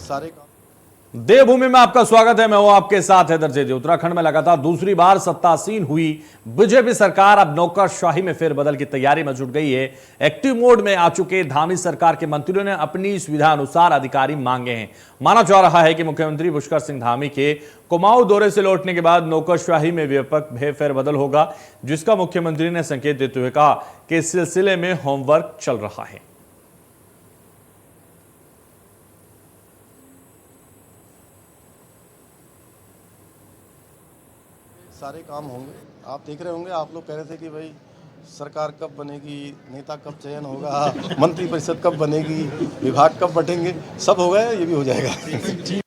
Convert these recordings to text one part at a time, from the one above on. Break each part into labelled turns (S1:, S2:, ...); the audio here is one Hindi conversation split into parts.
S1: सारे काम।
S2: देवभूमि में आपका स्वागत है। मैं हूं आपके साथ हैदर जेदी। उत्तराखंड में लगातार दूसरी बार सत्तासीन हुई बीजेपी सरकार अब नौकरशाही में फेरबदल की तैयारी में जुट गई है। एक्टिव मोड में आ चुके धामी सरकार के मंत्रियों ने अपनी सुविधा अनुसार अधिकारी मांगे हैं। माना जा रहा है कि मुख्यमंत्री पुष्कर सिंह धामी के कुमाऊं दौरे से लौटने के बाद नौकरशाही में व्यापक फेरबदल होगा, जिसका मुख्यमंत्री ने संकेत देते हुए कहा कि इस सिलसिले में होमवर्क चल रहा है।
S1: सारे काम होंगे। आप देख रहे होंगे, आप लोग कह रहे थे कि भाई सरकार कब बनेगी, नेता कब चयन होगा, मंत्री परिषद कब बनेगी, विभाग कब बटेंगे, सब हो गए, ये भी हो जाएगा।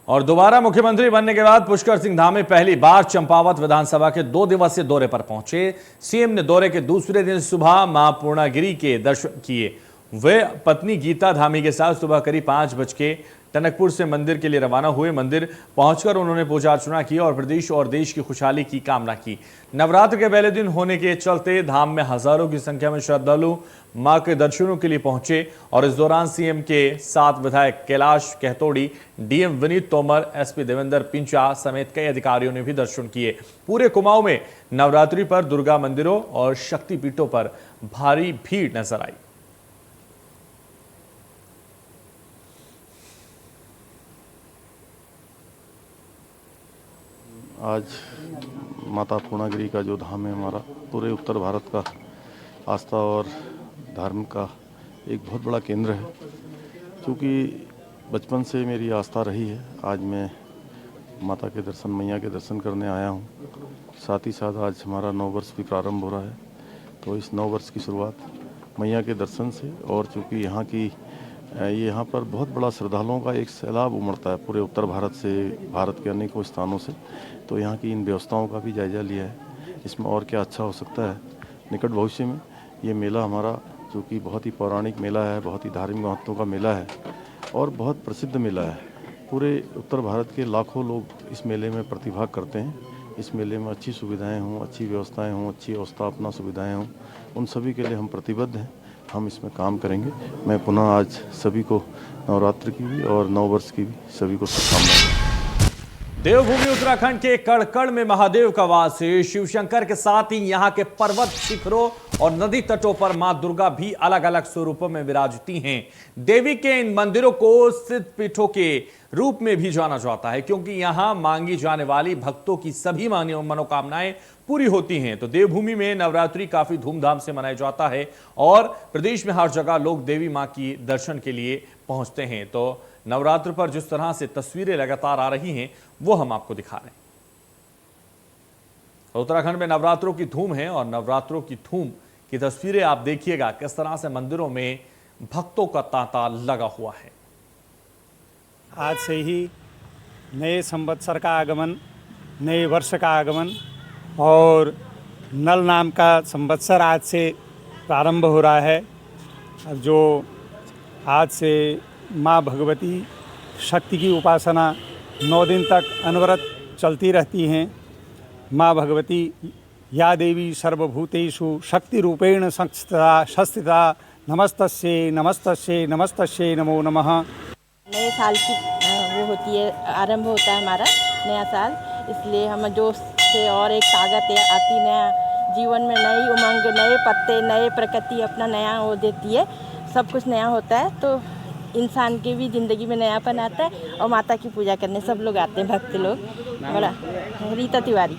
S2: और दोबारा मुख्यमंत्री बनने के बाद पुष्कर सिंह धामी पहली बार चंपावत विधानसभा के 2 दिवसीय दौरे पर पहुंचे। सीएम ने दौरे के दूसरे दिन सुबह मां पूर्णागिरी के दर्शन किए। वे पत्नी गीता धामी के साथ सुबह करीब 5 बजे टनकपुर से मंदिर के लिए रवाना हुए। मंदिर पहुंचकर उन्होंने पूजा अर्चना की और प्रदेश और देश की खुशहाली की कामना की। नवरात्र के पहले दिन होने के चलते धाम में हजारों की संख्या में श्रद्धालु मां के दर्शनों के लिए पहुंचे और इस दौरान सीएम के साथ विधायक कैलाश कहतोड़ी, डीएम विनीत तोमर, एसपी देवेंद्र पिंचा समेत कई अधिकारियों ने भी दर्शन किए। पूरे कुमाऊं में नवरात्रि पर दुर्गा मंदिरों और शक्तिपीठों पर भारी भीड़ नजर आई।
S1: आज माता पूर्णागिरी का जो धाम है हमारा, पूरे उत्तर भारत का आस्था और धर्म का एक बहुत बड़ा केंद्र है। क्योंकि बचपन से मेरी आस्था रही है। आज मैं माता के दर्शन, मैया के दर्शन करने आया हूँ। साथ ही साथ आज हमारा 9 वर्ष भी प्रारंभ हो रहा है। तो इस 9 वर्ष की शुरुआत मैया के दर्शन से, और चूँकि यहाँ पर बहुत बड़ा श्रद्धालुओं का एक सैलाब उमड़ता है पूरे उत्तर भारत से, भारत के अनेकों स्थानों से। तो यहाँ की इन व्यवस्थाओं का भी जायजा लिया है। इसमें और क्या अच्छा हो सकता है। निकट भविष्य में ये मेला हमारा, जो कि बहुत ही पौराणिक मेला है, बहुत ही धार्मिक महत्व का मेला है और बहुत प्रसिद्ध मेला है। पूरे उत्तर भारत के लाखों लोग इस मेले में प्रतिभाग करते हैं। इस मेले में अच्छी सुविधाएं हों, अच्छी व्यवस्थाएं हों, अच्छी अवस्थापना सुविधाएं हों, उन सभी के लिए हम प्रतिबद्ध हैं। हम इसमें काम करेंगे। मैं पुनः आज सभी को नवरात्र की भी और 9 वर्ष की भी सभी को शुभकामनाएं।
S2: देवभूमि उत्तराखंड के कड़कड़ में महादेव का वास है। शिवशंकर के साथ ही यहाँ के पर्वत शिखरों और नदी तटों पर मां दुर्गा भी अलग अलग स्वरूपों में विराजती हैं। देवी के इन मंदिरों को सिद्ध पीठों के रूप में भी जाना जाता है, क्योंकि यहाँ मांगी जाने वाली भक्तों की सभी मनोकामनाएं पूरी होती हैं। तो देवभूमि में नवरात्रि काफी धूमधाम से मनाया जाता है और प्रदेश में हर जगह लोग देवी मां की दर्शन के लिए पहुंचते हैं। तो नवरात्र पर जिस तरह से तस्वीरें लगातार आ रही हैं, वो हम आपको दिखा रहे हैं। उत्तराखंड में नवरात्रों की धूम है और नवरात्रों की धूम की तस्वीरें आप देखिएगा किस तरह से मंदिरों में भक्तों का तांता लगा हुआ है।
S3: आज से ही नए संवत्सर का आगमन, नए वर्ष का आगमन और नल नाम का संवत्सर आज से प्रारंभ हो रहा है। अब जो आज से माँ भगवती शक्ति की उपासना 9 दिन तक अनवरत चलती रहती हैं। माँ भगवती या देवी सर्वभूतेषु शक्ति रूपेण संस्थिता नमस्तस्यै नमस्तस्यै नमस्तस्यै नमो नमः।
S4: नए साल की वो होती है, आरंभ होता है हमारा नया साल, इसलिए हम जोश से और एक ताकत आती, नया जीवन में नई उमंग, नए पत्ते, नए प्रकृति अपना नया वो देती है, सब कुछ नया होता है। तो इंसान की भी ज़िंदगी में नयापन आता है और माता की पूजा करने सब लोग आते हैं, भक्त लोग। बड़ा रीता तिवारी।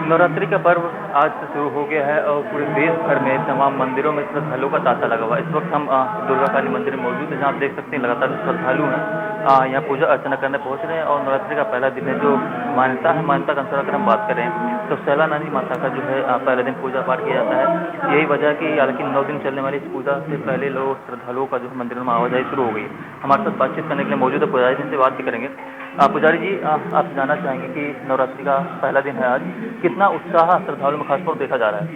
S5: नवरात्रि का पर्व आज से शुरू हो गया है और पूरे देश भर में तमाम मंदिरों में श्रद्धालुओं का तांता लगा हुआ है। इस वक्त हम दुर्गा काली मंदिर में मौजूद हैं, जहाँ आप देख सकते हैं लगातार श्रद्धालु हैं यहाँ पूजा अर्चना करने पहुँच रहे हैं। और नवरात्रि का पहला दिन है, जो मान्यता है, मान्यता के अनुसार अगर हम बात करें तो सैला नानी माता का जो है पहले दिन पूजा पाठ किया जाता है। यही वजह कि हालांकि 9 दिन चलने वाली इस पूजा से पहले लोग श्रद्धालुओं का जो मंदिर में आवाजाही शुरू हो गई। हमारे साथ बातचीत करने के लिए मौजूद है पुजारी जी, से बात भी करेंगे। पुजारी जी, आप जानना चाहेंगे कि नवरात्रि का पहला दिन है आज, कितना उत्साह श्रद्धालुओं में खासतौर देखा जा रहा है?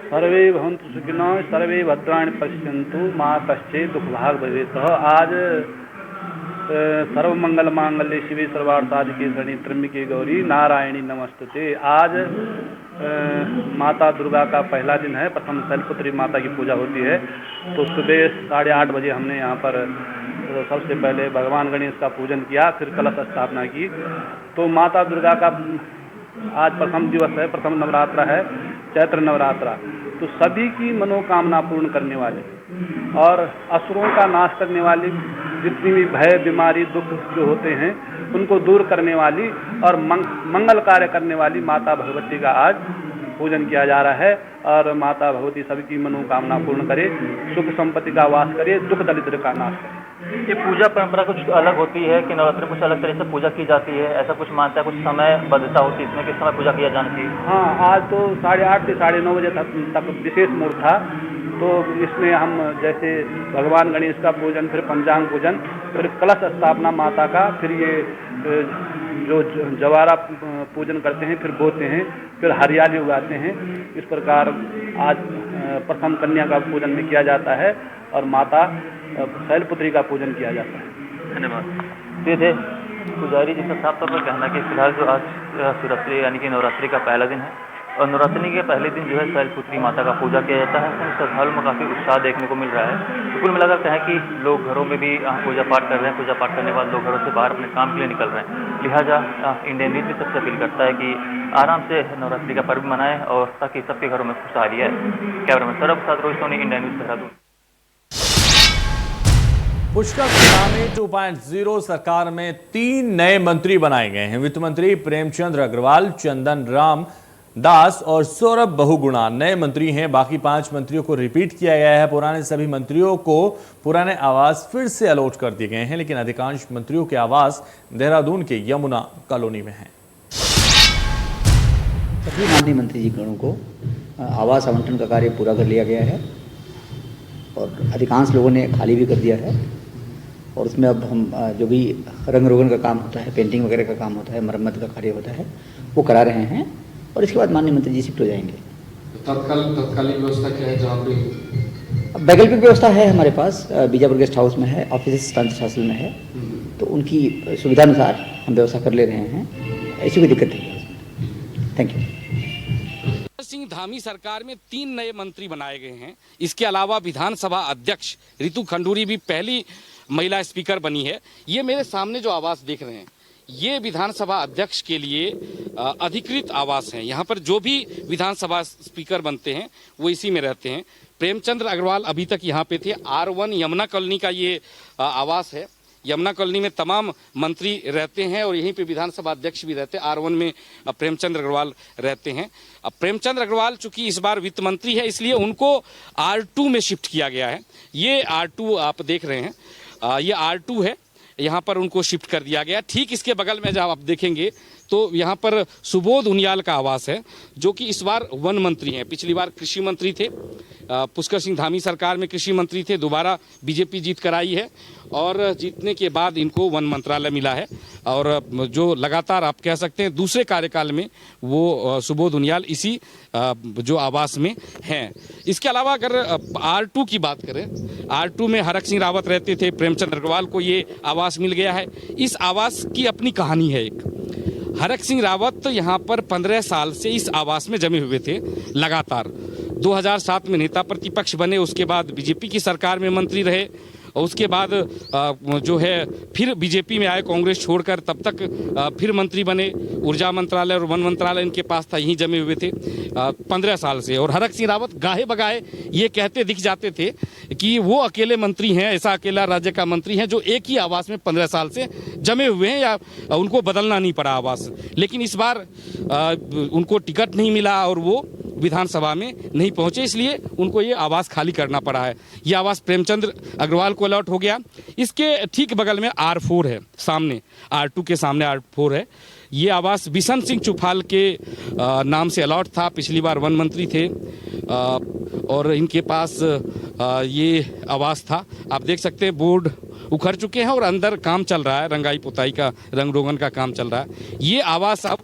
S6: सर्वे भवन्तु सुखिनः, सर्वे भद्राणि पश्यन्तु, मा कश्चित् दुःखभाग् भवेत्। आज सर्वमंगल मांगल्ये शिवे सर्वार्थ साधिके शरण्ये त्र्यंबके गौरी नारायणी नमस्तुते। आज माता दुर्गा का पहला दिन है। प्रथम शैलपुत्री माता की पूजा होती है। तो सुबह 8:30 बजे हमने यहाँ पर सबसे पहले भगवान गणेश का पूजन किया, फिर कलश स्थापना की। तो माता दुर्गा का आज प्रथम दिवस है, प्रथम नवरात्रा है, चैत्र नवरात्रा। तो सभी की मनोकामना पूर्ण करने वाले और असुरों का नाश करने वाली, जितनी भी भय बीमारी दुख जो होते हैं उनको दूर करने वाली और मंगल कार्य करने वाली माता भगवती का आज पूजन किया जा रहा है। और माता भगवती सभी की मनोकामना पूर्ण करे, सुख संपत्ति का वास करे, दुख दरिद्र का नाश करे।
S5: ये पूजा परंपरा कुछ अलग होती है कि नवरात्रि कुछ अलग तरह से पूजा की जाती है, ऐसा कुछ मानता है? कुछ समय बद्धता होती है इसमें, किस समय पूजा किया जाना चाहिए?
S6: हाँ, आज तो 8:30 से 9:30 बजे तक विशेष मुहूर्त था। तो इसमें हम जैसे भगवान गणेश का पूजन, फिर पंचांग पूजन, फिर कलश स्थापना माता का, फिर ये जो जवारा पूजन करते हैं, फिर बोते हैं, फिर हरियाली उगाते हैं। इस प्रकार आज प्रथम कन्या का पूजन भी किया जाता है और माता शैलपुत्री का पूजन किया जाता है।
S5: धन्यवाद। ये थे पुजारी जी का साफ तौर पर कहना कि फिलहाल जो आज शिवरात्रि यानी कि नवरात्रि का पहला दिन है और नवरात्रि के पहले दिन जो है शैलपुत्री माता का पूजा किया जाता है। श्रद्धालुओं में काफ़ी उत्साह देखने को मिल रहा है। तो कुल मिलाकर कहें कि लोग घरों में भी पूजा पाठ कर रहे हैं। पूजा पाठ करने के बाद लोग घरों से बाहर अपने काम के लिए निकल रहे हैं। लिहाजा इंडियन न्यूज़ भी सबसे अपील करता है कि आराम से नवरात्रि का पर्व मनाएं और ताकि सबके घरों में खुशहाली है। कैमरामैन सौरभ के साथ रोहित सोनी, इंडियन न्यूज़ देहरादून।
S2: पुष्कर सिंह धामी 2.0 सरकार में 3 नए मंत्री बनाए गए हैं। वित्त मंत्री प्रेमचंद्र अग्रवाल, चंदन राम दास और सौरभ बहुगुणा नए मंत्री हैं। बाकी 5 मंत्रियों को रिपीट किया गया है। पुराने सभी मंत्रियों को पुराने आवास फिर से अलॉट कर दिए गए हैं, लेकिन अधिकांश मंत्रियों के आवास देहरादून के यमुना कॉलोनी में हैं।
S7: सभी माननीय मंत्री जी गणों को आवास आवंटन का कार्य पूरा कर लिया गया है और अधिकांश लोगों ने खाली भी कर दिया है। और उसमें अब हम जो भी रंग रोगन का काम होता है, पेंटिंग वगैरह का काम होता है, मरम्मत का कार्य होता है, वो करा रहे हैं और इसके बाद माननीय मंत्री जी शिफ्ट हो जाएंगे।
S8: तत्कालीन व्यवस्था क्या है जहाँ पे?
S7: वैकल्पिक व्यवस्था है हमारे पास, बीजापुर गेस्ट हाउस में है, ऑफिस तंत्र शासन में है, तो उनकी सुविधा अनुसार हम व्यवस्था कर ले रहे हैं। ऐसी कोई दिक्कत नहीं है। Thank you.
S9: सिंह धामी सरकार में 3 नए मंत्री बनाए गए हैं। इसके अलावा विधानसभा अध्यक्ष रितु खंडूरी भी पहली महिला स्पीकर बनी है। ये मेरे सामने जो आवास देख रहे हैं, ये विधानसभा अध्यक्ष के लिए अधिकृत आवास हैं। यहाँ पर जो भी विधानसभा स्पीकर बनते हैं वो इसी में रहते हैं। प्रेमचंद्र अग्रवाल अभी तक यहाँ पे थे। R1 यमुना कॉलोनी का ये आवास है। यमुना कॉलोनी में तमाम मंत्री रहते हैं और यहीं पे विधानसभा अध्यक्ष भी रहते हैं। R1 में प्रेमचंद्र अग्रवाल रहते हैं। अब प्रेमचंद्र अग्रवाल चूंकि इस बार वित्त मंत्री है, इसलिए उनको R2 में शिफ्ट किया गया है। ये R2 आप देख रहे हैं, ये R2 है, यहाँ पर उनको शिफ्ट कर दिया गया। ठीक इसके बगल में जब आप देखेंगे तो यहाँ पर सुबोध उनियाल का आवास है, जो कि इस बार वन मंत्री हैं। पिछली बार कृषि मंत्री थे, पुष्कर सिंह धामी सरकार में कृषि मंत्री थे। दोबारा बीजेपी जीत कर आई है और जीतने के बाद इनको वन मंत्रालय मिला है और जो लगातार आप कह सकते हैं दूसरे कार्यकाल में वो सुबोध उनियाल इसी जो आवास में हैं। इसके अलावा अगर R2 की बात करें, R2 में हरक सिंह रावत रहते थे। प्रेमचंद्र अग्रवाल को ये आवास मिल गया है। इस आवास की अपनी कहानी है एक। हरक सिंह रावत यहाँ पर 15 साल से इस आवास में जमे हुए थे लगातार। 2007 में नेता प्रतिपक्ष बने, उसके बाद बीजेपी की सरकार में मंत्री रहे और उसके बाद जो है फिर बीजेपी में आए कांग्रेस छोड़कर, तब तक फिर मंत्री बने। ऊर्जा मंत्रालय और वन मंत्रालय इनके पास था, यहीं जमे हुए थे 15 साल से। और हरक सिंह रावत गाहे बगाहे ये कहते दिख जाते थे कि वो अकेले मंत्री हैं, ऐसा अकेला राज्य का मंत्री हैं जो एक ही आवास में 15 साल से जमे हुए हैं या उनको बदलना नहीं पड़ा आवास। लेकिन इस बार उनको टिकट नहीं मिला और वो विधानसभा में नहीं पहुंचे, इसलिए उनको ये आवास खाली करना पड़ा है। ये आवास प्रेमचंद्र अग्रवाल को अलॉट हो गया। इसके ठीक बगल में R4 है, सामने R2 के सामने R4 है। ये आवास बिशन सिंह चुफाल के नाम से अलॉट था, पिछली बार वन मंत्री थे और इनके पास ये आवास था। आप देख सकते हैं बोर्ड उखड़ चुके हैं और अंदर काम चल रहा है, रंगाई पुताई का, रंग रोगन का काम चल रहा है। ये आवास अब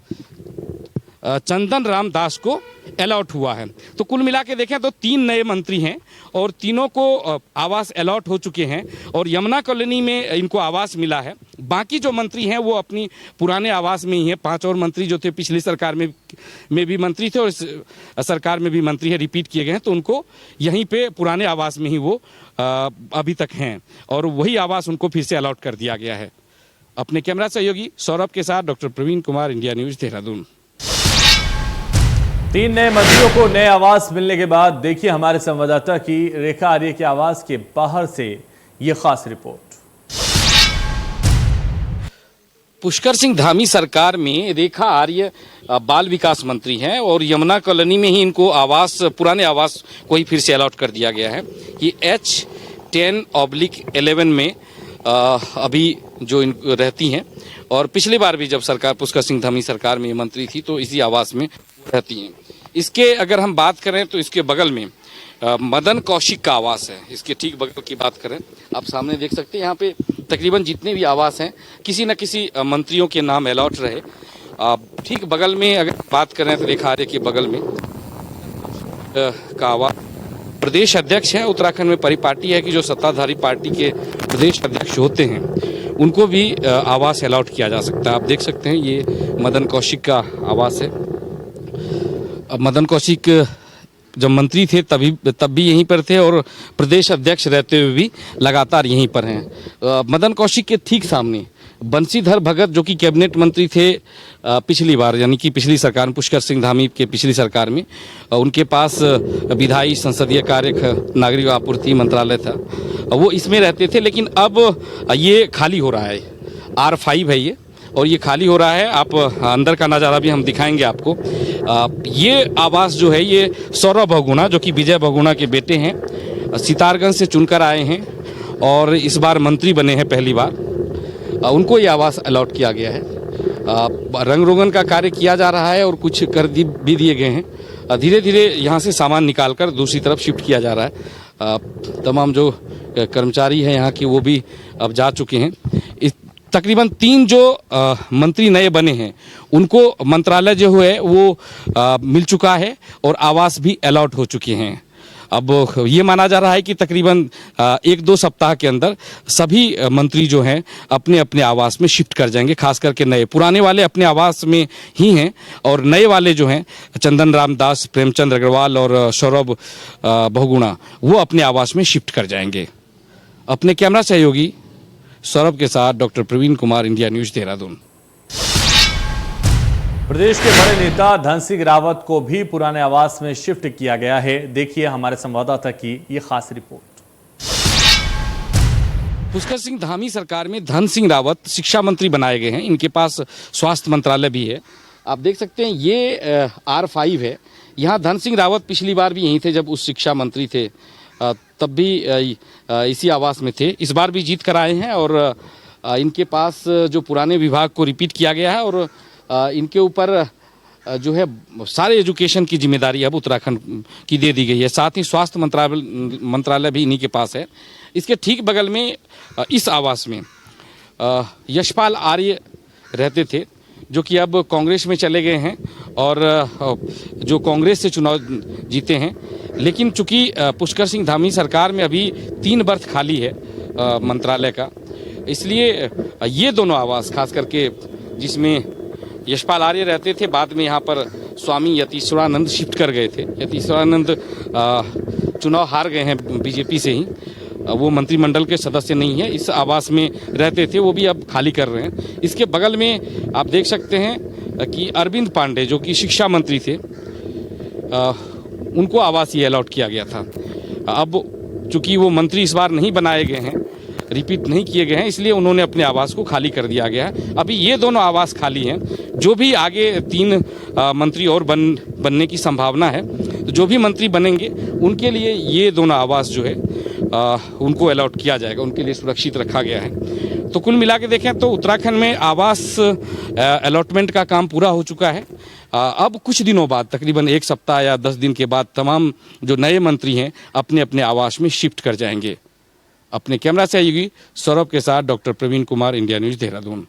S9: चंदन राम दास को अलॉट हुआ है। तो कुल मिला के देखें तो 3 नए मंत्री हैं और तीनों को आवास अलॉट हो चुके हैं और यमुना कॉलोनी में इनको आवास मिला है। बाकी जो मंत्री हैं वो अपनी पुराने आवास में ही हैं। 5 और मंत्री जो थे पिछली सरकार में भी मंत्री थे और इस सरकार में भी मंत्री है, रिपीट किए गए हैं, तो उनको यहीं पे पुराने आवास में ही वो अभी तक हैं और वही आवास उनको फिर से अलॉट कर दिया गया है। अपने कैमरा सहयोगी सौरभ के साथ doctor Praveen Kumar, India news, Dehradun.
S2: 3 नए मंत्रियों को नए आवास मिलने के बाद देखिए हमारे संवाददाता की रेखा आर्य के आवास के बाहर से ये खास रिपोर्ट।
S9: पुष्कर सिंह धामी सरकार में रेखा आर्य बाल विकास मंत्री हैं और यमुना कॉलोनी में ही इनको आवास, पुराने आवास को ही फिर से अलॉट कर दिया गया है। ये H10/11 में अभी जो रहती हैं और पिछली बार भी जब सरकार पुष्कर सिंह धामी सरकार में मंत्री थी तो इसी आवास में रहती हैं। इसके अगर हम बात करें तो इसके बगल में मदन कौशिक का आवास है। इसके ठीक बगल की बात करें, आप सामने देख सकते हैं यहाँ पे तकरीबन जितने भी आवास हैं किसी न किसी मंत्रियों के नाम अलॉट रहे। ठीक बगल में अगर बात करें तो रेखा आर्य के बगल में का आवास प्रदेश अध्यक्ष है। उत्तराखंड में परिपाटी है कि जो सत्ताधारी पार्टी के प्रदेश अध्यक्ष होते हैं उनको भी आवास अलॉट किया जा सकता है। आप देख सकते हैं ये मदन कौशिक का आवास है। अब मदन कौशिक जब मंत्री थे तब भी यहीं पर थे और प्रदेश अध्यक्ष रहते हुए भी लगातार यहीं पर हैं। मदन कौशिक के ठीक सामने बंशीधर भगत जो कि कैबिनेट मंत्री थे पिछली बार, यानी कि पिछली सरकार में, पुष्कर सिंह धामी के पिछली सरकार में, उनके पास विधायी संसदीय कार्य नागरिक आपूर्ति मंत्रालय था, वो इसमें रहते थे। लेकिन अब ये खाली हो रहा है, R5 है ये और ये खाली हो रहा है। आप अंदर का नज़ारा भी हम दिखाएंगे आपको। ये आवास जो है ये सौरभ बहुगुणा जो कि विजय बहुगुणा के बेटे हैं, सितारगंज से चुनकर आए हैं और इस बार मंत्री बने हैं पहली बार, उनको ये आवास अलॉट किया गया है। रंग रोगन का कार्य किया जा रहा है और कुछ कर भी दिए गए हैं। धीरे धीरे यहाँ से सामान निकालकर दूसरी तरफ शिफ्ट किया जा रहा है। तमाम जो कर्मचारी हैं यहाँ के वो भी अब जा चुके हैं। तकरीबन 3 जो मंत्री नए बने हैं उनको मंत्रालय जो है वो मिल चुका है और आवास भी अलॉट हो चुके हैं। अब ये माना जा रहा है कि तकरीबन 1-2 सप्ताह के अंदर सभी मंत्री जो हैं अपने अपने आवास में शिफ्ट कर जाएंगे। खास करके नए, पुराने वाले अपने आवास में ही हैं और नए वाले जो हैं चंदन रामदास, प्रेमचंद अग्रवाल और सौरभ बहुगुणा वो अपने आवास में शिफ्ट कर जाएंगे। अपने कैमरा सहयोगी सौरभ के साथ doctor Praveen Kumar, India news, Dehradun.
S2: प्रदेश के बड़े नेता धन सिंह रावत को भी पुराने आवास में शिफ्ट किया गया है। देखिए हमारे संवाददाता की ये खास रिपोर्ट।
S9: पुष्कर सिंह धामी सरकार में धन सिंह रावत शिक्षा मंत्री बनाए गए हैं। इनके पास स्वास्थ्य मंत्रालय भी है। आप देख सकते हैं ये R5 है। यहाँ धन सिंह रावत पिछली बार भी यहीं थे जब उस शिक्षा मंत्री थे, तब भी इसी आवास में थे। इस बार भी जीत कर आए हैं और इनके पास जो पुराने विभाग को रिपीट किया गया है और इनके ऊपर जो है सारे एजुकेशन की जिम्मेदारी अब उत्तराखंड की दे दी गई है। साथ ही स्वास्थ्य मंत्रालय भी इन्हीं के पास है। इसके ठीक बगल में इस आवास में यशपाल आर्य रहते थे जो कि अब कांग्रेस में चले गए हैं और जो कांग्रेस से चुनाव जीते हैं। लेकिन चूंकि पुष्कर सिंह धामी सरकार में अभी 3 बर्थ खाली है मंत्रालय का, इसलिए ये दोनों आवास खास करके जिसमें यशपाल आर्य रहते थे, बाद में यहाँ पर स्वामी यतीश्वरानंद शिफ्ट कर गए थे। यतीश्वरानंद चुनाव हार गए हैं बीजेपी से ही, वो मंत्रिमंडल के सदस्य नहीं है। इस आवास में रहते थे, वो भी अब खाली कर रहे हैं। इसके बगल में आप देख सकते हैं कि अरविंद पांडे जो कि शिक्षा मंत्री थे, उनको आवास ये अलॉट किया गया था। अब चूंकि वो मंत्री इस बार नहीं बनाए गए हैं, रिपीट नहीं किए गए हैं, इसलिए उन्होंने अपने आवास को खाली कर दिया गया है। अभी ये दोनों आवास खाली हैं। जो भी आगे 3 मंत्री और बनने की संभावना है, तो जो भी मंत्री बनेंगे उनके लिए ये दोनों आवास जो है उनको अलॉट किया जाएगा, उनके लिए सुरक्षित रखा गया है। तो कुल मिला के देखें तो उत्तराखंड में आवास अलॉटमेंट का काम पूरा हो चुका है। अब कुछ दिनों बाद, तकरीबन 1 सप्ताह या 10 दिन के बाद, तमाम जो नए मंत्री हैं अपने अपने आवास में शिफ्ट कर जाएंगे। अपने कैमरा सहयोगी सौरभ के साथ doctor Praveen Kumar, India news, Dehradun.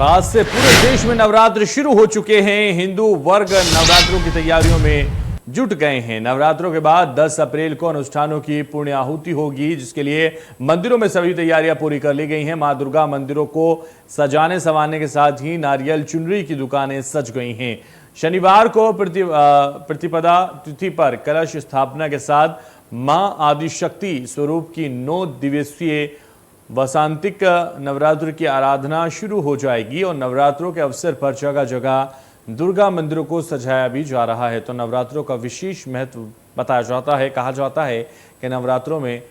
S2: आज से पूरे देश में नवरात्र शुरू हो चुके हैं। हिंदू वर्ग नवरात्रों की तैयारियों में जुट गए हैं। नवरात्रों के बाद 10 अप्रैल को अनुष्ठानों की पुण्य आहुति होगी, जिसके लिए मंदिरों में सभी तैयारियां पूरी कर ली गई हैं। मां दुर्गा मंदिरों को सजाने संवारने के साथ ही नारियल चुनरी की दुकानें सज गई हैं। शनिवार को प्रतिपदा तिथि पर कलश स्थापना के साथ मां आदिशक्ति स्वरूप की 9 दिवसीय वसांतिक नवरात्र की आराधना शुरू हो जाएगी और नवरात्रों के अवसर पर जगह जगह दुर्गा मंदिरों को सजाया भी जा रहा है। तो नवरात्रों का विशेष महत्व बताया जाता है। कहा जाता है कि नवरात्रों में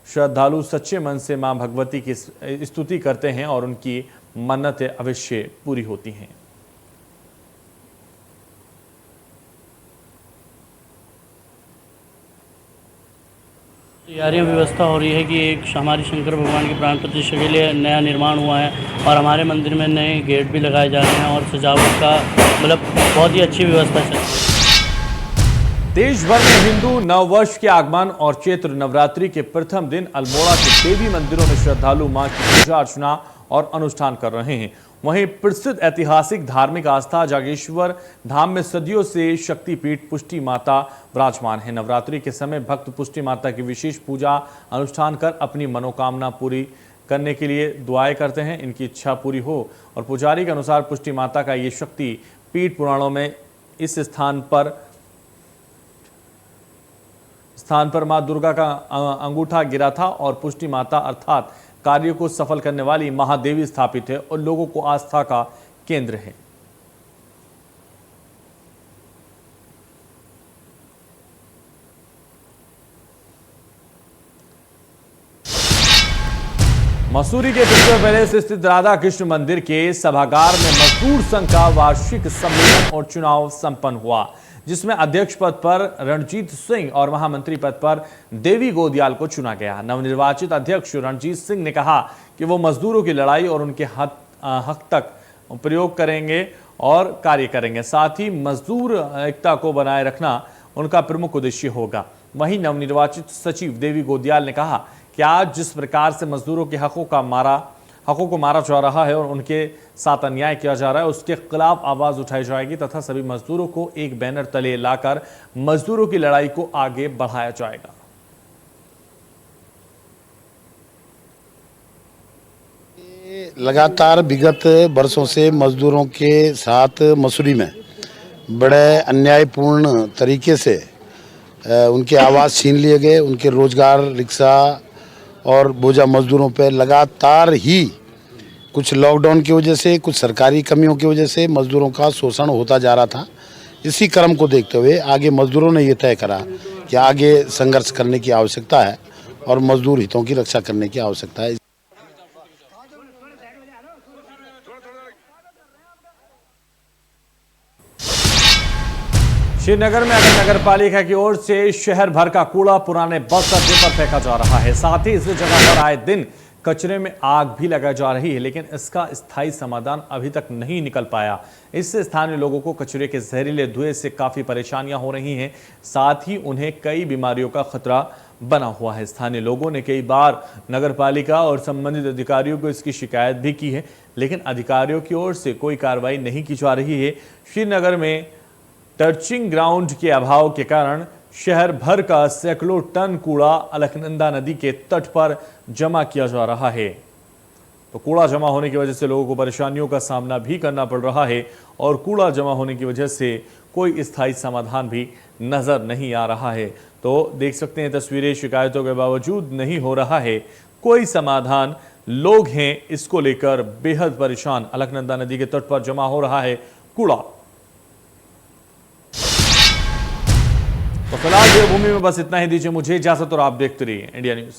S2: श्रद्धालु सच्चे मन से मां भगवती की स्तुति करते हैं और उनकी मन्नतें अवश्य पूरी होती हैं।
S10: तैयारियां व्यवस्था हो रही है कि एक हमारी शंकर भगवान की प्राण प्रतिष्ठा के लिए नया निर्माण हुआ है और हमारे मंदिर में नए गेट भी लगाए जा रहे हैं और सजावट का मतलब बहुत ही अच्छी व्यवस्था चल रही है।
S2: देश भर में हिंदू नववर्ष के आगमन और चैत्र नवरात्रि के प्रथम दिन अल्मोड़ा के देवी मंदिरों में श्रद्धालु मां की पूजा अर्चना और अनुष्ठान कर रहे हैं। वहीं प्रसिद्ध ऐतिहासिक धार्मिक आस्था जागेश्वर धाम में सदियों से शक्तिपीठ पुष्टि माता विराजमान है। नवरात्रि के समय भक्त पुष्टि माता की विशेष पूजा अनुष्ठान कर अपनी मनोकामना पूरी करने के लिए दुआएं करते हैं। इनकी इच्छा पूरी हो और पुजारी के अनुसार पुष्टि माता का ये शक्ति पीठ पुराणों में इस स्थान पर मां दुर्गा का अंगूठा गिरा था और पुष्टि माता अर्थात कार्य को सफल करने वाली महादेवी स्थापित है और लोगों को आस्था का केंद्र है। मसूरी के पिक्चर पैलेस स्थित राधा कृष्ण मंदिर के सभागार में मजदूर संघ का वार्षिक सम्मेलन और चुनाव संपन्न हुआ, जिसमें अध्यक्ष पद पर रणजीत सिंह और महामंत्री पद पर देवी गोदियाल को चुना गया। नवनिर्वाचित अध्यक्ष रणजीत सिंह ने कहा कि वो मजदूरों की लड़ाई और उनके हक तक प्रयोग करेंगे और कार्य करेंगे। साथ ही मजदूर एकता को बनाए रखना उनका प्रमुख उद्देश्य होगा। वहीं नवनिर्वाचित सचिव देवी गोदियाल ने कहा कि आज जिस प्रकार से मजदूरों के हकों को मारा जा रहा है और उनके साथ अन्याय किया जा रहा है, उसके खिलाफ आवाज उठाई जाएगी तथा सभी मजदूरों को एक बैनर तले लाकर मजदूरों की लड़ाई को आगे बढ़ाया जाएगा।
S11: लगातार विगत वर्षों से मजदूरों के साथ मसूरी में बड़े अन्यायपूर्ण तरीके से उनके आवास छीन लिए गए। उनके रोजगार, रिक्शा और बोझा मजदूरों पर लगातार ही कुछ लॉकडाउन की वजह से, कुछ सरकारी कमियों की वजह से मजदूरों का शोषण होता जा रहा था। इसी क्रम को देखते हुए आगे मजदूरों ने ये तय करा कि आगे संघर्ष करने की आवश्यकता है और मजदूर हितों की रक्षा करने की आवश्यकता है।
S2: श्रीनगर में नगर पालिका की ओर से शहर भर का कूड़ा पुराने बस अड्डे पर फेंका जा रहा है। साथ ही इस जगह पर आए दिन कचरे में आग भी लगाई जा रही है, लेकिन इसका स्थायी समाधान अभी तक नहीं निकल पाया। इससे स्थानीय लोगों को कचरे के जहरीले धुएं से काफी परेशानियां हो रही हैं। साथ ही उन्हें कई बीमारियों का खतरा बना हुआ है। स्थानीय लोगों ने कई बार नगर पालिका और संबंधित अधिकारियों को इसकी शिकायत भी की है, लेकिन अधिकारियों की ओर से कोई कार्रवाई नहीं की जा रही है। श्रीनगर में टर्चिंग ग्राउंड के अभाव के कारण शहर भर का सैकड़ों टन कूड़ा अलकनंदा नदी के तट पर जमा किया जा रहा है। तो कूड़ा जमा होने की वजह से लोगों को परेशानियों का सामना भी करना पड़ रहा है और कूड़ा जमा होने की वजह से कोई स्थायी समाधान भी नजर नहीं आ रहा है। तो देख सकते हैं तस्वीरें, शिकायतों के बावजूद नहीं हो रहा है कोई समाधान। लोग हैं इसको लेकर बेहद परेशान। अलकनंदा नदी के तट पर जमा हो रहा है कूड़ा। तो फिलहाल देवभूमि में बस इतना ही। दीजिए मुझे इजाजत और आप देखते रहिए इंडिया न्यूज।